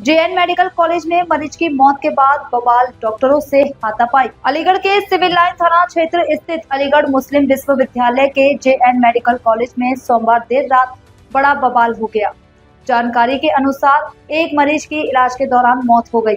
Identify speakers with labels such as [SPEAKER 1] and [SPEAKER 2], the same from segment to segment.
[SPEAKER 1] JN medical college में मरीज की मौत के बाद बवाल, डॉक्टरों से हाथापाई। अलीगढ़ के सिविल लाइन थाना क्षेत्र स्थित अलीगढ़ मुस्लिम विश्वविद्यालय के जेएन मेडिकल कॉलेज में सोमवार देर रात बड़ा बवाल हो गया। जानकारी के अनुसार एक मरीज की इलाज के दौरान मौत हो गई।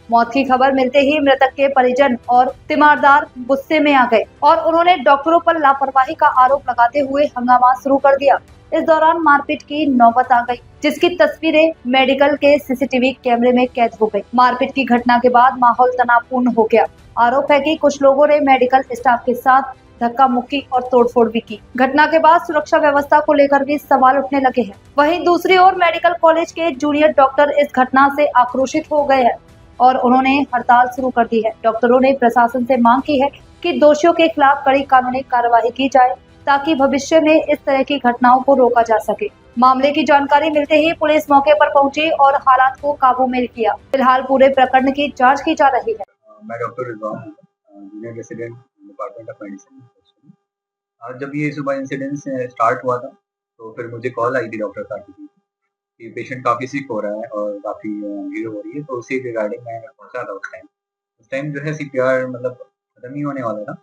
[SPEAKER 1] मौत की खबर मिलते ही मृतक के परिजन और तीमारदार गुस्से में आ गए और उन्होंने डॉक्टरों पर लापरवाही का आरोप लगाते हुए हंगामा शुरू कर दिया। इस दौरान मारपीट की नौबत आ गई, जिसकी तस्वीरें मेडिकल के सीसीटीवी कैमरे में कैद हो गई। मारपीट की घटना के बाद माहौल तनावपूर्ण हो गया। आरोप है कि कुछ लोगों ने मेडिकल स्टाफ के साथ धक्का मुक्की और तोड़फोड़ भी की। घटना के बाद सुरक्षा व्यवस्था को लेकर भी सवाल उठने लगे हैं। वहीं दूसरी ओर मेडिकल कॉलेज के जूनियर डॉक्टर इस घटना से आक्रोशित हो गए हैं और उन्होंने हड़ताल शुरू कर दी है। डॉक्टरों ने प्रशासन से मांग की है कि दोषियों के खिलाफ कड़ी कानूनी कार्रवाई की जाए ताकि भविष्य में इस तरह की घटनाओं को रोका जा सके। मामले की जानकारी मिलते ही पुलिस मौके पर पहुंची और हालात को काबू में किया। फिलहाल पूरे प्रकरण की जांच की जा रही है।
[SPEAKER 2] मैं डॉक्टर रिजवान हूँ, junior resident department of medicine. आज जब ये सुबह इंसिडेंट स्टार्ट हुआ था तो फिर मुझे कॉल आई थी डॉक्टर साहब की कि पेशेंट काफ़ी सिक हो रहा है और काफ़ी भीड़ हो रही है, तो उसी रिगार्डिंग मैं पहुंचा था उस टाइम जो है सीपीआर मतलब खत्म ही होने वाला था,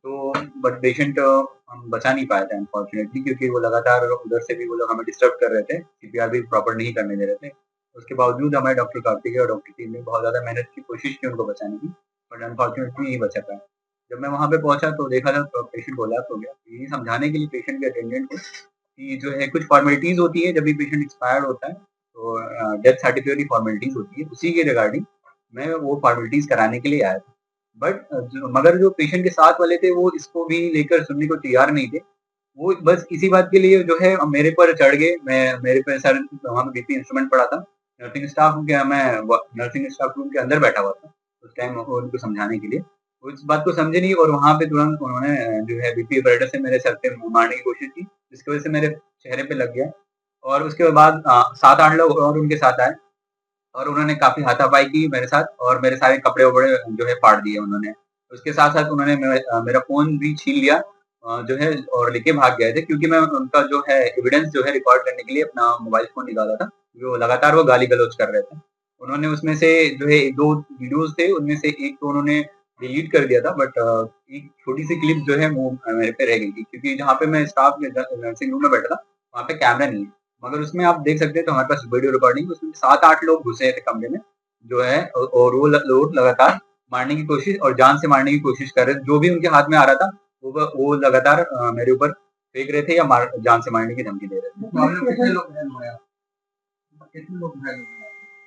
[SPEAKER 2] तो बट पेशेंट हम बचा नहीं पाए थे अनफॉर्चुनेटली, क्योंकि वो लगातार उधर से भी वो लोग हमें डिस्टर्ब कर रहे थे, सीपीआर भी प्रॉपर नहीं करने दे रहे थे। उसके बावजूद हमारे डॉक्टर कार्तिक और डॉक्टर टीम ने बहुत ज़्यादा मेहनत की, कोशिश की उनको बचाने की, बट अनफॉर्चुनेटली नहीं बचा पाए। जब मैं वहाँ पे पहुँचा तो देखा था तो पेशेंट कोलैप्स हो गया। यही समझाने के लिए पेशेंट के अटेंडेंट को कि जो है कुछ फॉर्मेलिटीज़ होती है जब भी पेशेंट एक्सपायर होता है, तो डेथ सर्टिफिकेट की फॉर्मेलिटीज़ होती है, उसी के रिगार्डिंग मैं वो फॉर्मेलिटीज़ कराने के लिए आया था। बट मगर जो पेशेंट के साथ वाले थे वो इसको भी लेकर सुनने को तैयार नहीं थे। वो बस इसी बात के लिए जो है मेरे पर चढ़ गए। मेरे पे सर वहाँ पे बीपी इंस्ट्रूमेंट पड़ा था। नर्सिंग स्टाफ रूम के अंदर बैठा हुआ था उस टाइम उनको समझाने के लिए। वो इस बात को समझे नहीं और वहाँ पे तुरंत उन्होंने जो है बीपी ऑपरेटर से मेरे सर पे मारने की कोशिश की, जिसकी वजह से मेरे चेहरे पे लग गया और उसके बाद 7-8 लोग और उनके साथ आए और उन्होंने काफ़ी हाथापाई की मेरे साथ और मेरे सारे कपड़े-वपड़े जो है फाड़ दिए उन्होंने। उसके साथ-साथ उन्होंने मेरा फ़ोन भी छीन लिया जो है और लेके भाग गए थे, क्योंकि मैं उनका जो है एविडेंस जो है रिकॉर्ड करने के लिए अपना मोबाइल फ़ोन निकाला था, जो लगातार वो गाली-गलौच कर रहे थे। उन्होंने उसमें से जो है 2 वीडियोज़ थे, उनमें से एक तो उन्होंने डिलीट कर दिया था, बट एक छोटी-सी क्लिप जो है वो मेरे पे रह गई थी, क्योंकि जहाँ पे मैं स्टाफ में नर्सिंग रूम में बैठा था, वहाँ पे कैमरा नहीं है। मगर उसमें आप देख सकते हैं तो हमारे पास वीडियो रिकॉर्डिंग, उसमें 7-8 लोग घुसे थे कमरे में जो है और वो लोग लगातार मारने की कोशिश और जान से मारने की कोशिश कर रहे थे। जो भी उनके हाथ में आ रहा था वो लगातार मेरे ऊपर फेंक रहे थे या जान से मारने की धमकी दे रहे थे। कितने लोग घायल हुए? कितने लोग घायल हुए?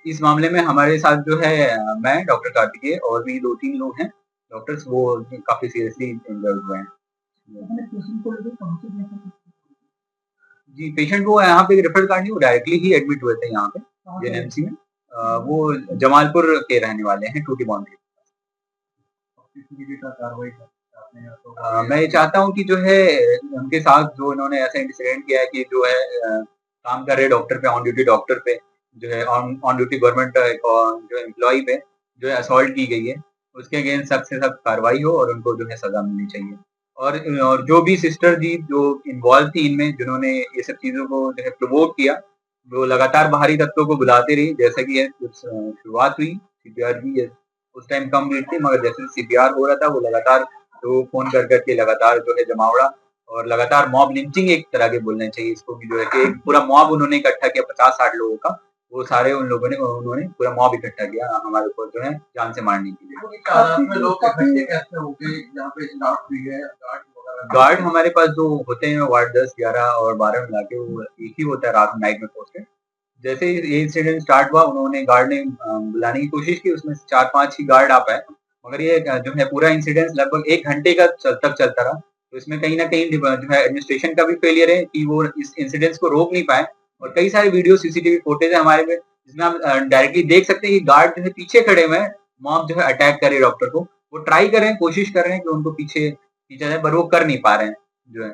[SPEAKER 2] इस मामले में हमारे साथ जो है मैं, डॉक्टर कार्तिकेय और भी 2-3 लोग हैं डॉक्टर्स, वो काफ़ी सीरियसली इंजर्ड हुए हैं। जी, पेशेंट को यहाँ पे रेफर कार्ड नहीं, वो डायरेक्टली ही एडमिट हुए थे यहाँ पे जेएनएमसी में। वो जमालपुर के रहने वाले हैं, टूटी बाउंड्री। मैं ये चाहता हूँ कि जो है उनके साथ जो इन्होंने ऐसा इंसिडेंट किया है कि जो है काम कर रहे डॉक्टर पे, ऑन ड्यूटी डॉक्टर पे जो है ऑन ड्यूटी गवर्नमेंट जो एम्प्लॉय पे जो है असॉल्ट की गई है, उसके अगेंस्ट सख्त से सख्त कार्रवाई हो और उनको जो है सजा मिलनी चाहिए। और जो भी सिस्टर जी जो इन्वॉल्व थी इनमें, जिन्होंने ये सब चीज़ों को जो है प्रोवोक किया, जो लगातार बाहरी तत्वों को बुलाते रही, जैसा कि ये शुरुआत हुई सीपीआर की, उस टाइम कम भीड़ थी, मगर जैसे सीपीआर हो रहा था वो लगातार तो फ़ोन कर के लगातार जो है जमावड़ा और लगातार मॉब लिंचिंग एक तरह के बोलना चाहिए इसको, कि जो है कि एक पूरा मॉब उन्होंने इकट्ठा किया 50-60 लोगों का। वो सारे उन्होंने पूरा मॉब इकट्ठा किया हमारे ऊपर जो है जान से मारने के लिए। गार्ड हमारे पास जो होते हैं वार्ड 10, 11 और 12 मिला के वो एक ही होता है रात नाइट में पोस्टेड। जैसे ही ये इंसिडेंट स्टार्ट हुआ उन्होंने गार्ड ने बुलाने की कोशिश की, उसमें 4-5 ही गार्ड आ पाए, मगर ये जो है पूरा इंसिडेंट लगभग 1 घंटे का चलता रहा। तो इसमें कहीं न कहीं जो है एडमिनिस्ट्रेशन का भी फेलियर है कि वो इस इंसिडेंट्स को रोक नहीं पाए और कई सारे वीडियो सीसीटीवी फुटेज है हमारे में, जिसमें आप डायरेक्टली देख सकते हैं कि गार्ड जो है पीछे खड़े हुए हैं, मॉब जो है अटैक कर रही है डॉक्टर को। वो ट्राई कर रहे हैं, कोशिश कर रहे हैं कि उनको पीछे खींचा जाए, पर वो कर नहीं पा रहे हैं जो है।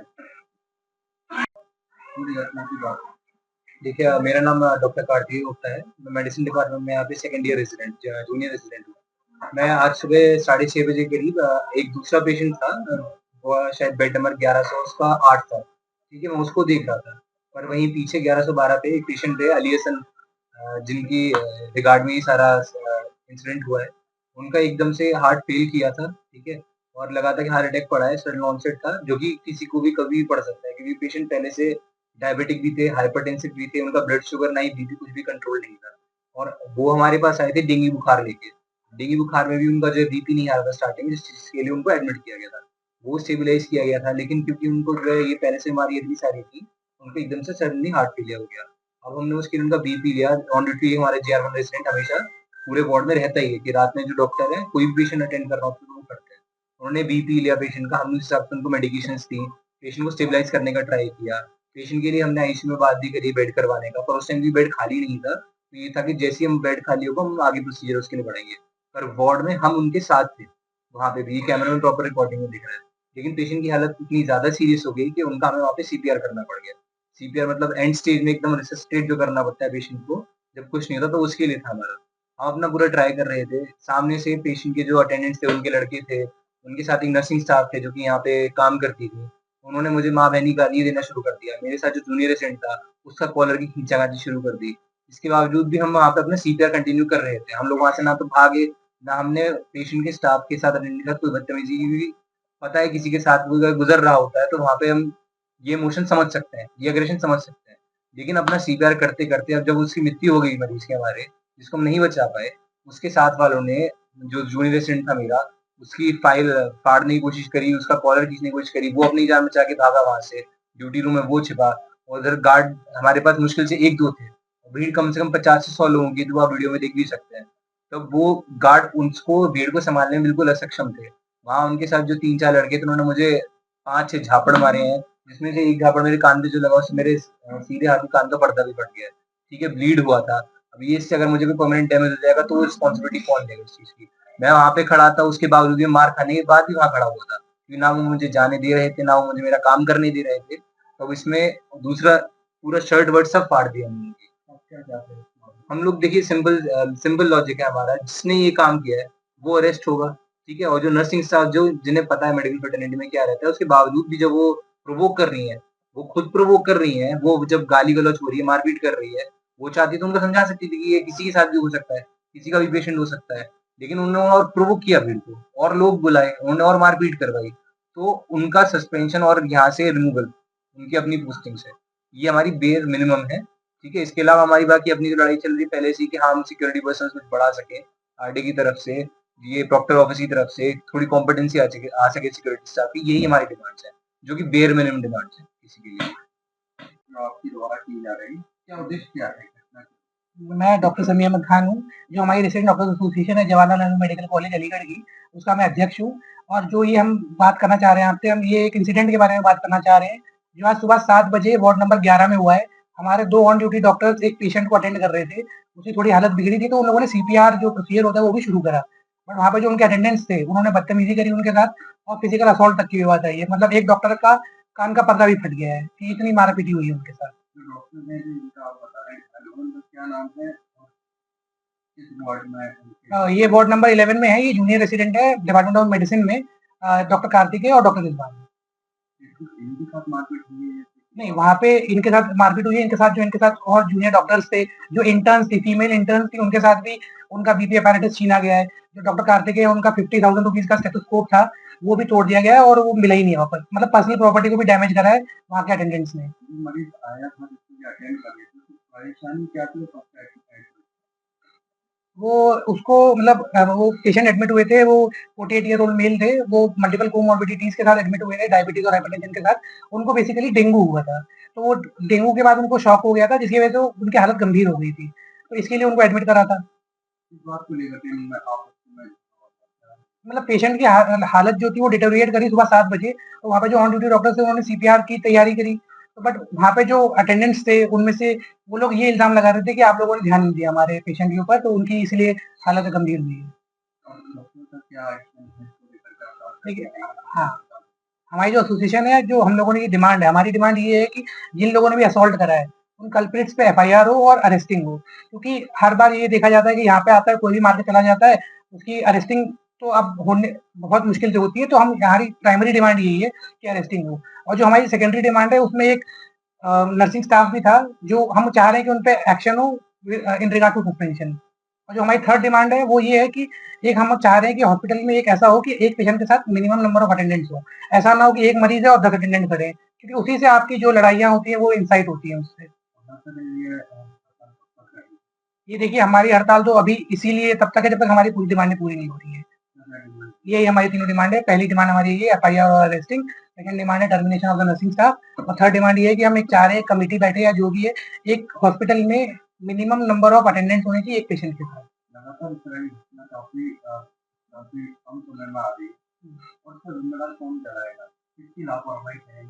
[SPEAKER 2] देखिए मेरा नाम डॉक्टर कार्तिकेय गुप्ता है। मैं मेडिसिन डिपार्टमेंट में यहाँ पे second year resident junior resident हूँ। मैं आज सुबह 6:30 बजे करीब एक दूसरा पेशेंट था, वो शायद बेड नंबर 1100 उसका 8 था, ठीक है, मैं उसको देख रहा था। पर वहीं पीछे 1112 पे एक पेशेंट थे अली हसन जिनकी रिगार्ड में ये सारा इंसिडेंट हुआ है, उनका एकदम से हार्ट फेल किया था, ठीक है? और लगा था कि हार्ट अटैक पड़ा है, सडन ऑनसेट था, जो कि किसी को भी कभी भी पड़ सकता है, क्योंकि पेशेंट पहले से डायबिटिक भी थे, हाइपरटेंसिव भी थे, उनका ब्लड शुगर ना ही बीपी कुछ भी कंट्रोल नहीं था। और वो हमारे पास आए थे डेंगू बुखार लेके। डेंगू बुखार में भी उनका जो है बीपी नहीं आ रहा था स्टार्टिंग में, जिस चीज़ के लिए उनको एडमिट किया गया था। वो स्टेबलाइज़ किया गया था, लेकिन क्योंकि उनको जो है ये पहले से बीमारी इतनी सारी थी, उनको एकदम से सडनली हार्ट फेलियर हो गया। अब हमने उसके लिए उनका बीपी लिया, ऑन ड्यूटी हमारे जेआर-1 रेज़िडेंट हमेशा पूरे वार्ड में रहता ही है कि रात में जो डॉक्टर है, कोई भी पेशेंट अटेंड कर रहा होता है तो वो करते हैं। उन्होंने बीपी लिया पेशेंट का, हमने उस हिसाब से उनको मेडिकेशंस दी, पेशेंट को स्टेबलाइज़ करने का ट्राई किया। पेशेंट के लिए हमने आईसीयू में बात भी करी बेड करवाने का, पर उस टाइम भी बेड खाली नहीं था। तो ये था कि जैसे ही हम बेड खाली होगा, हम आगे प्रोसीजर उसके लिए बढ़ाएँगे। पर वार्ड में हम उनके साथ थे, वहाँ पे भी, ये कैमरा में प्रॉपर रिकॉर्डिंग में दिख रहा है। लेकिन पेशेंट की हालत इतनी ज़्यादा सीरियस हो गई कि उनका हमें वहाँ पे सीपीआर करना पड़ गया। सीपीआर मतलब एंड स्टेज में एकदम रिससिटेट जो करना पड़ता है पेशेंट को, जब कुछ नहीं होता, तो उसके लिए था हमारा। हम अपना पूरा ट्राई कर रहे थे। सामने से पेशेंट के जो अटेंडेंट्स थे, उनके लड़के थे, उनके साथ एक नर्सिंग स्टाफ थे जो कि यहाँ पे काम करती थी। उन्होंने मुझे माँ-बहनी गाली देना शुरू कर दिया। मेरे साथ जो जूनियर रेज़िडेंट था, उसका कॉलर की खींचातानी शुरू कर दी। इसके बावजूद भी हम वहाँ पे अपना सीपीआर कंटिन्यू कर रहे थे। हम लोग वहाँ से ना तो भागे, ना हमने पेशेंट के स्टाफ के साथ अटेंडेंट के साथ कोई बदतमीज़ी की, क्योंकि पता है किसी के साथ कोई अगर गुज़र रहा होता है, तो वहाँ पे हम ये इमोशन समझ सकते हैं, ये एग्रेशन समझ सकते हैं। लेकिन अपना सीपीआर करते-करते अब जब उसकी मृत्यु हो गई मरीज़ की हमारे, जिसको हम नहीं बचा पाए, उसके साथ वालों ने, जो जूनियर रेज़िडेंट था मेरा, उसकी फाइल फाड़ने की कोशिश करी, उसका कॉलर खींचने की कोशिश करी, वो अपनी जान बचा के भागा वहाँ से, ड्यूटी रूम में वो छिपा, और उधर गार्ड हमारे पास मुश्किल से 1-2 थे। भीड़ कम से कम 50 से 100 लोगों की, जो आप वीडियो में देख भी सकते हैं। तब वो गार्ड उसको भीड़ को सँभालने में बिल्कुल असक्षम थे। वहाँ उनके साथ जो 3-4 लड़के थे, उन्होंने मुझे 5-6 झापड़ मारे हैं, जिसमें से एक झापड़ मेरे कान पे जो लगा, उससे मेरे सीधे हाथ में कान का पर्दा भी फट गया है, ठीक है? ब्लीड हुआ था। अब ये इससे अगर मुझे कोई परमानेंट डैमेज हो जाएगा, तो वो रिस्पॉन्सिबिलिटी कौन लेगा इस चीज़ की? मैं वहाँ पे खड़ा था, उसके बावजूद भी मार खाने के बाद भी वहाँ खड़ा हुआ था, क्योंकि ना वो मुझे जाने दे रहे थे, ना वो मुझे मेरा काम करने दे रहे थे। तो इसमें दूसरा पूरा शर्ट-वर्ट सब फाड़ दिया उन्होंने। अब क्या चाहते हैं? हम लोग देखिए, सिंपल लॉजिक है हमारा, जिसने ये काम किया है, वो अरेस्ट होगा, ठीक है? और जो नर्सिंग स्टाफ जो जिन्हें पता है मेडिकल फ्रेटर्निटी में क्या रहता है, उसके बावजूद भी जब वो प्रोवोक कर रही हैं, वो खुद प्रोवोक कर रही हैं, वो जब गाली-गलौच हो रही है, मारपीट कर रही है, वो चाहती तो उनको समझा सकती थी कि ये किसी के साथ भी हो सकता है, किसी का भी पेशेंट हो सकता है। लेकिन उन्होंने और प्रोवोक किया भीड़ को, और लोग बुलाए, उन्होंने और मारपीट करवाई। तो उनका सस्पेंशन और यहाँ से रिमूवल, उनकी अपनी पोस्टिंग से, ये हमारी बेयर मिनिमम है, ठीक है? इसके अलावा हमारी बाकी अपनी जो लड़ाई चल रही है पहले से ही, कि हाँ, हम सिक्योरिटी पर्सन्स कुछ बढ़ा सकें, आरडी की तरफ से, ये प्रॉक्टर ऑफिस की तरफ से थोड़ी कॉम्पिटेंसी आ सके सिक्योरिटी स्टाफ की, यही हमारी डिमांड्स हैं, जो कि बेयर मिनिमम डिमांड्स हैं किसी के लिए। जो आपकी द्वारा की जा रही, क्या उद्देश्य क्या है?
[SPEAKER 3] मैं डॉक्टर समीर अहमद खान हूँ, जो हमारी रेसिडेंट डॉक्टर्स एसोसिएशन है जवाहरलाल नेहरू मेडिकल कॉलेज अलीगढ़ की, उसका मैं अध्यक्ष हूँ। और जो ये हम बात करना चाह रहे हैं आपसे, हम ये एक इंसिडेंट के बारे में बात करना चाह रहे हैं, जो आज सुबह 7 बजे वार्ड नंबर 11 में हुआ है। हमारे 2 ऑन ड्यूटी डॉक्टर्स एक पेशेंट को अटेंड कर रहे थे, उसकी थोड़ी हालत बिगड़ी थी, तो उन लोगों ने सीपीआर जो प्रोसीजर होता है वो भी शुरू करा। बट वहाँ पे जो उनके अटेंडेंट्स थे, उन्होंने बदतमीजी करी उनके साथ और फिजिकल असॉल्ट तक की बात आई है। मतलब एक डॉक्टर का कान का पर्दा भी फट गया है, कि इतनी मारा-पीटी हुई है उनके साथ।
[SPEAKER 2] जो डॉक्टर हैं जिनका आप बता रहे हैं, उनका क्या नाम है? किस वार्ड में है?
[SPEAKER 3] ये वार्ड नंबर 11 में है, ये जूनियर रेसिडेंट है डिपार्टमेंट ऑफ मेडिसिन में, डॉक्टर कार्तिकेय और डॉक्टर रिजवान।
[SPEAKER 2] इनके साथ मारपीट हुई है?
[SPEAKER 3] नहीं, वहाँ पे इनके साथ मारपीट हुई है, इनके साथ जो इनके साथ और जूनियर डॉक्टर्स थे, जो इंटर्न्स थी, फीमेल इंटर्न्स थी, उनके साथ भी उनका बीपी अपैरेटस छीना गया है। जो डॉक्टर कार्तिकेय है, उनका 50,000 रुपीज़ का स्टेथोस्कोप था, वो भी तोड़ दिया गया है और वो मिला ही नहीं है वापस। मतलब पर्सनल प्रॉपर्टी को भी डैमेज करा है वहाँ के अटेंडेंट्स ने।
[SPEAKER 2] मरीज आया था जिसको अटेंड कर रहे थे, तो परेशानी क्या थी?
[SPEAKER 3] वो उसको मतलब वो पेशेंट एडमिट हुए थे, वो 48 ईयर ओल्ड मेल थे, वो मल्टीपल कोमॉर्बिडिटीज़ के साथ एडमिट हुए थे, डायबिटीज़ और हाइपरटेंशन के साथ। उनको बेसिकली डेंगू हुआ था, तो वो डेंगू के बाद उनको शॉक हो गया था, जिसकी वजह से उनकी हालत गंभीर हो गई थी, तो इसके लिए उनको एडमिट करा था।
[SPEAKER 2] इस बात को लेकर के मैं आपस में
[SPEAKER 3] मतलब पेशेंट की हालत जो थी वो डिटेरियोरेट करी सुबह 7 बजे, तो वहाँ पे जो ऑन ड्यूटी डॉक्टर्स थे उन्होंने सीपीआर की तैयारी करी, तो बट वहाँ पे जो अटेंडेंट्स थे उनमें से वो लोग ये इल्ज़ाम लगा रहे थे कि आप लोगों ने ध्यान नहीं दिया हमारे पेशेंट के ऊपर, तो उनकी इसलिए हालत गंभीर हुई है।
[SPEAKER 2] डॉक्टर का क्या एक्शन है इसको लेकर के आप
[SPEAKER 3] ठीक है, हाँ, हमारी जो एसोसिएशन है, जो हम लोगों ने ये डिमांड है, हमारी डिमांड ये है कि जिन लोगों ने भी असॉल्ट करा है, उन कल्प्रिट्स पे एफआईआर हो और अरेस्टिंग हो, क्योंकि हर बार ये देखा जाता है कि यहाँ पे आता है कोई भी मार के चला जाता है, उसकी अरेस्टिंग तो अब होने बहुत मुश्किल से होती है, तो हम हमारी प्राइमरी डिमांड यही है कि अरेस्टिंग हो। और जो हमारी सेकेंडरी डिमांड है उसमें एक नर्सिंग स्टाफ भी था, जो हम चाह रहे हैं कि उन पे एक्शन हो इन रिगार्ड टू सस्पेंशन। और जो हमारी थर्ड डिमांड है वो ये है कि एक हम चाह रहे हैं कि हॉस्पिटल में एक ऐसा हो कि एक पेशेंट के साथ मिनिमम नंबर ऑफ अटेंडेंट्स हो। ऐसा ना हो कि एक मरीज है और 10 अटेंडेंट खड़े हैं, क्योंकि उसी से आपकी जो लड़ाइयाँ होती हैं वो इंसाइट होती हैं उससे। ये देखिए हमारी हड़ताल तो अभी इसीलिए तब तक है जब तक हमारी पूरी डिमांडें पूरी नहीं हो रही हैं। यही हमारी तीनों डिमांड है। पहली डिमांड हमारी ये एफआईआर और अरेस्टिंग, सेकंड डिमांड है termination of the nursing staff और थर्ड डिमांड ये है कि हम एक चाह रहे हैं कमेटी बैठे या जो भी है, एक हॉस्पिटल में मिनिमम नंबर ऑफ अटेंडेंट्स होने चाहिए एक पेशेंट के साथ। लगातार इस तरह की घटना काफी कम समय में आ रही है और इसका जिम्मेदार कौन ठहराएगा? किसकी लापरवाही है?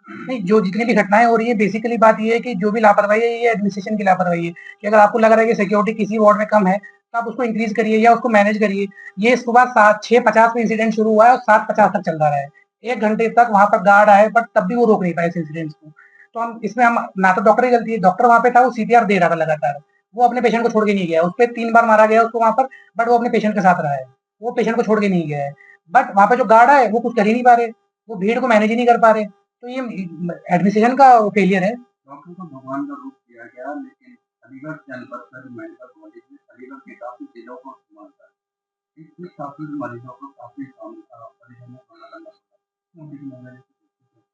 [SPEAKER 3] नहीं, जो जितनी भी घटनाएं हो रही है बेसिकली बात ये है कि जो भी लापरवाही है ये एडमिनिस्ट्रेशन की लापरवाही है कि अगर आपको लग रहा है कि सिक्योरिटी किसी वार्ड में कम है तो आप उसको इंक्रीज करिए या उसको मैनेज करिए। ये सुबह 6:50 में इंसिडेंट शुरू हुआ है और 7:50 तक चल रहा है। 1 घंटे तक वहां पर गार्ड आए बट तब भी वो रोक नहीं पाए इस इंसिडेंट्स को। तो हम इसमें हम ना तो डॉक्टर की गलती है, डॉक्टर वहां पे था, वो सीपीआर दे रहा था लगातार, वो अपने पेशेंट को छोड़ के नहीं गया, उस पर 3 बार मारा गया उसको वहां पर, बट वो अपने पेशेंट के साथ रहा है, वो पेशेंट को छोड़ के नहीं गया है। बट वहां पे जो गार्ड आए वो कुछ कर ही नहीं पा रहे, वो भीड़ को मैनेज ही नहीं कर पा रहे। तो ये एडमिनिस्ट्रेशन का फेलियर है। डॉक्टर को भगवान का रूप दिया गया, लेकिन अलीगढ़ जनपद का जो मेडिकल कॉलेज है, अलीगढ़ के काफी जिलों को संभालता है। इसमें काफी मरीजों को काफी परेशानियों का सामना करना पड़ता है।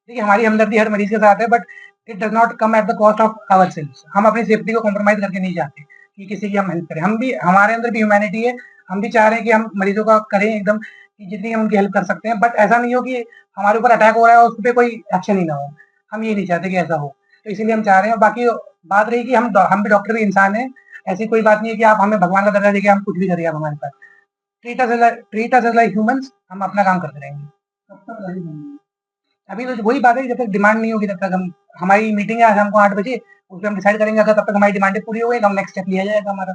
[SPEAKER 3] देखिए हमारी हमदर्दी हर मरीज के साथ है, but it does not come at the cost of our cells. हम अपनी सेफ्टी को कॉम्प्रोमाइज करके नहीं चाहते कि किसी की हम हेल्प करें। हम भी, हमारे अंदर भी ह्यूमैनिटी है, हम भी चाह रहे हैं कि हम मरीजों का करें एकदम कि जितनी हम उनकी हेल्प कर सकते हैं, बट ऐसा नहीं हो कि हमारे ऊपर अटैक हो रहा है और उस पर कोई एक्शन ही ना हो। हम ये नहीं चाहते कि ऐसा हो, तो इसीलिए हम चाह रहे हैं। बाकी बात रही कि हम भी डॉक्टर भी इंसान हैं, ऐसी कोई बात नहीं है कि आप हमें भगवान का दर्जा देके हम कुछ भी करिए आप हमारे पास। Treat us as like humans, हम अपना काम करते रहेंगे। कब तक रहेंगे? अभी तो वही बात है कि जब तक डिमांड नहीं होगी तब तक हम, हमारी मीटिंग है आज शाम को 8 बजे, उसमें हम डिसाइड करेंगे। अगर तब तक हमारी डिमांडें पूरी हो गई तो हम नेक्स्ट स्टेप लिया जाएगा हमारा।